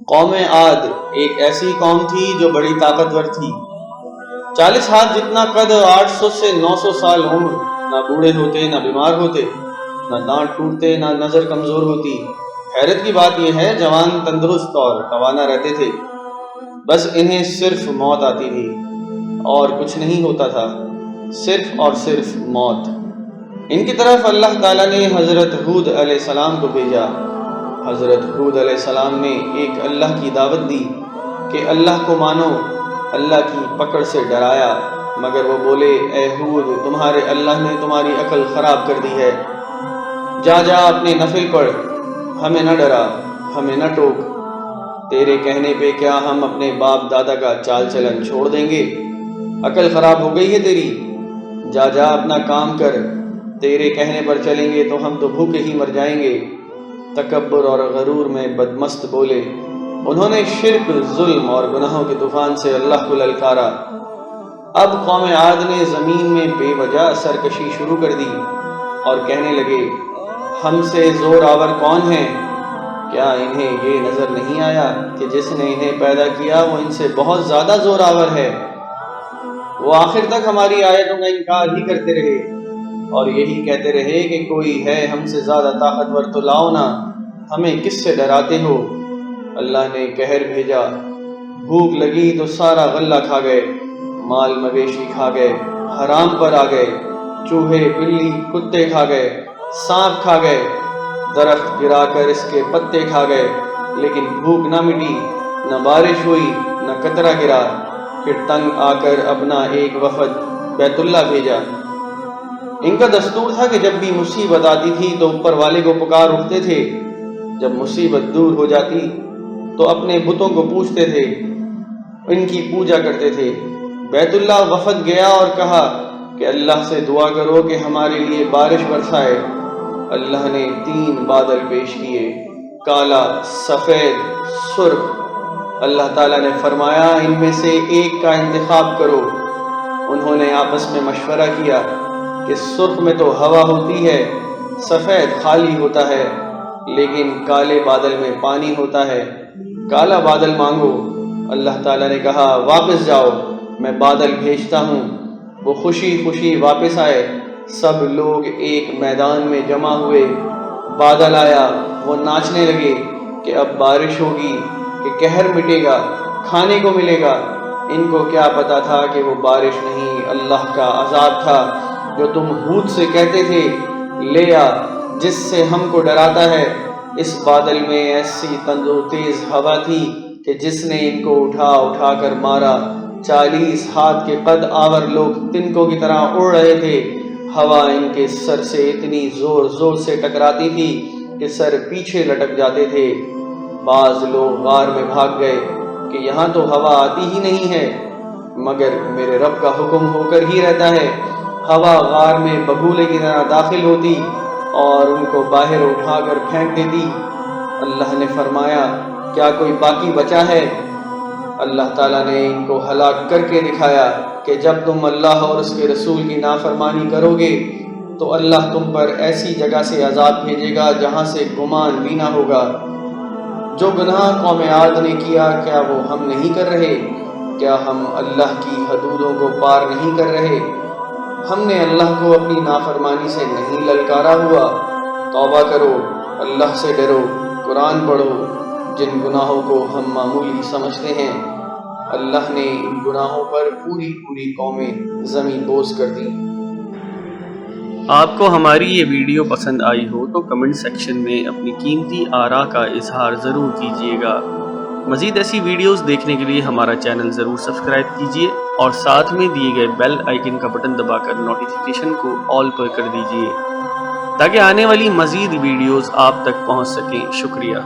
قوم عاد ایک ایسی قوم تھی جو بڑی طاقتور تھی، 40 ہاتھ جتنا قد، 800 سے 900 سال عمر، نہ بوڑھے ہوتے نہ بیمار ہوتے، نہ دانت ٹوٹتے نہ نظر کمزور ہوتی۔ حیرت کی بات یہ ہے جوان تندرست اور توانا رہتے تھے، بس انہیں صرف موت آتی تھی اور کچھ نہیں ہوتا تھا، صرف اور صرف موت۔ ان کی طرف اللہ تعالیٰ نے حضرت ہود علیہ السلام کو بھیجا۔ حضرت ہود علیہ السلام نے ایک اللہ کی دعوت دی کہ اللہ کو مانو، اللہ کی پکڑ سے ڈرایا، مگر وہ بولے اے ہود، تمہارے اللہ نے تمہاری عقل خراب کر دی ہے، جا اپنے نفل پڑھ، ہمیں نہ ڈرا، ہمیں نہ ٹوک، تیرے کہنے پہ کیا ہم اپنے باپ دادا کا چال چلن چھوڑ دیں گے؟ عقل خراب ہو گئی ہے تیری، جا اپنا کام کر، تیرے کہنے پر چلیں گے تو ہم تو بھوکے ہی مر جائیں گے۔ تکبر اور غرور میں بدمست بولے، انہوں نے شرک، ظلم اور گناہوں کے طوفان سے اللہ کو للکارا۔ اب قوم عاد نے زمین میں بے وجہ سرکشی شروع کر دی اور کہنے لگے، ہم سے زور آور کون ہے؟ کیا انہیں یہ نظر نہیں آیا کہ جس نے انہیں پیدا کیا وہ ان سے بہت زیادہ زور آور ہے؟ وہ آخر تک ہماری آیتوں کا انکار ہی کرتے رہے اور یہی کہتے رہے کہ کوئی ہے ہم سے زیادہ طاقتور تو لاؤ نا، ہمیں کس سے ڈراتے ہو؟ اللہ نے قہر بھیجا، بھوک لگی تو سارا غلہ کھا گئے، مال مویشی کھا گئے، حرام پر آ گئے، چوہے بلی کتے کھا گئے، سانپ کھا گئے، درخت گرا کر اس کے پتے کھا گئے، لیکن بھوک نہ مٹی، نہ بارش ہوئی، نہ قطرہ گرا۔ پھر تنگ آ کر اپنا ایک وفد بیت اللہ بھیجا۔ ان کا دستور تھا کہ جب بھی مصیبت آتی تھی تو اوپر والے کو پکار اٹھتے تھے، جب مصیبت دور ہو جاتی تو اپنے بتوں کو پوجتے تھے، ان کی پوجا کرتے تھے۔ بیت اللہ وفد گیا اور کہا کہ اللہ سے دعا کرو کہ ہمارے لیے بارش برسائے۔ اللہ نے 3 بادل پیش کیے، کالا، سفید، سرخ۔ اللہ تعالیٰ نے فرمایا ان میں سے ایک کا انتخاب کرو۔ انہوں نے آپس میں مشورہ کیا کہ سرخ میں تو ہوا ہوتی ہے، سفید خالی ہوتا ہے، لیکن کالے بادل میں پانی ہوتا ہے، کالا بادل مانگو۔ اللہ تعالیٰ نے کہا واپس جاؤ، میں بادل بھیجتا ہوں۔ وہ خوشی خوشی واپس آئے، سب لوگ ایک میدان میں جمع ہوئے، بادل آیا، وہ ناچنے لگے کہ اب بارش ہوگی، کہ قہر مٹے گا، کھانے کو ملے گا۔ ان کو کیا پتا تھا کہ وہ بارش نہیں، اللہ کا عذاب تھا جو تم ہود سے کہتے تھے لے آ، جس سے ہم کو ڈراتا ہے۔ اس بادل میں ایسی تیز ہوا تھی کہ جس نے ان کو اٹھا کر مارا۔ 40 ہاتھ کے قد آور لوگ تنکوں کی طرح اڑ رہے تھے۔ ہوا ان کے سر سے اتنی زور سے ٹکراتی تھی کہ سر پیچھے لٹک جاتے تھے۔ بعض لوگ غار میں بھاگ گئے کہ یہاں تو ہوا آتی ہی نہیں ہے، مگر میرے رب کا حکم ہو کر ہی رہتا ہے۔ ہوا غار میں بگولے کی طرح داخل ہوتی اور ان کو باہر اٹھا کر پھینک دیتی۔ اللہ نے فرمایا کیا کوئی باقی بچا ہے؟ اللہ تعالیٰ نے ان کو ہلاک کر کے دکھایا کہ جب تم اللہ اور اس کے رسول کی نافرمانی کرو گے تو اللہ تم پر ایسی جگہ سے عذاب بھیجے گا جہاں سے گمان بھی نہ ہوگا۔ جو گناہ قوم عاد نے کیا کیا وہ ہم نہیں کر رہے؟ کیا ہم اللہ کی حدودوں کو پار نہیں کر رہے؟ ہم نے اللہ کو اپنی نافرمانی سے نہیں للکارا ہوا؟ توبہ کرو، اللہ سے ڈرو، قرآن پڑھو۔ جن گناہوں کو ہم معمولی سمجھتے ہیں، اللہ نے ان گناہوں پر پوری قومیں زمین بوس کر دی۔ آپ کو ہماری یہ ویڈیو پسند آئی ہو تو کمنٹ سیکشن میں اپنی قیمتی آراء کا اظہار ضرور کیجیے گا۔ مزید ایسی ویڈیوز دیکھنے کے لیے ہمارا چینل ضرور سبسکرائب کیجیے اور ساتھ میں دیے گئے بیل آئیکن کا بٹن دبا کر نوٹیفیکیشن کو آل پر کر دیجیے تاکہ آنے والی مزید ویڈیوز آپ تک پہنچ سکیں۔ شکریہ۔